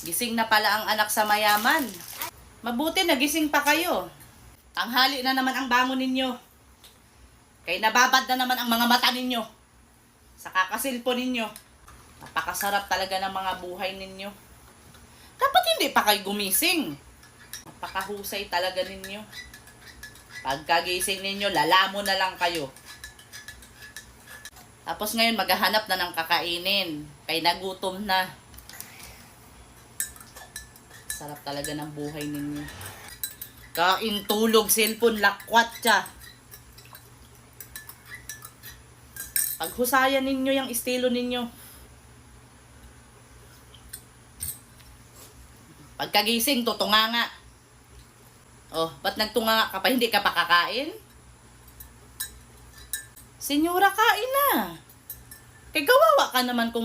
Gising na pala ang anak sa mayaman. Mabuti nagising pa kayo. Tanghali na naman ang bangon ninyo. Kaya nababad na naman ang mga mata ninyo. Sa kakasilpo ninyo. Napakasarap talaga ng mga buhay ninyo. Dapat hindi pa kayo gumising. Napakahusay talaga ninyo. Pagkagising ninyo, lalamo na lang kayo. Tapos ngayon, maghahanap na ng kakainin. Kaya nagutom na. Sarap talaga ng buhay ninyo. Kain, tulog, cellphone, lakwat siya. Paghusayan ninyo yung estilo ninyo. Pagkagising, tutunganga. Oh, ba't nagtunganga ka pa? Hindi ka pa kakain? Senyora, kain na. Kaya kawawa ka naman kung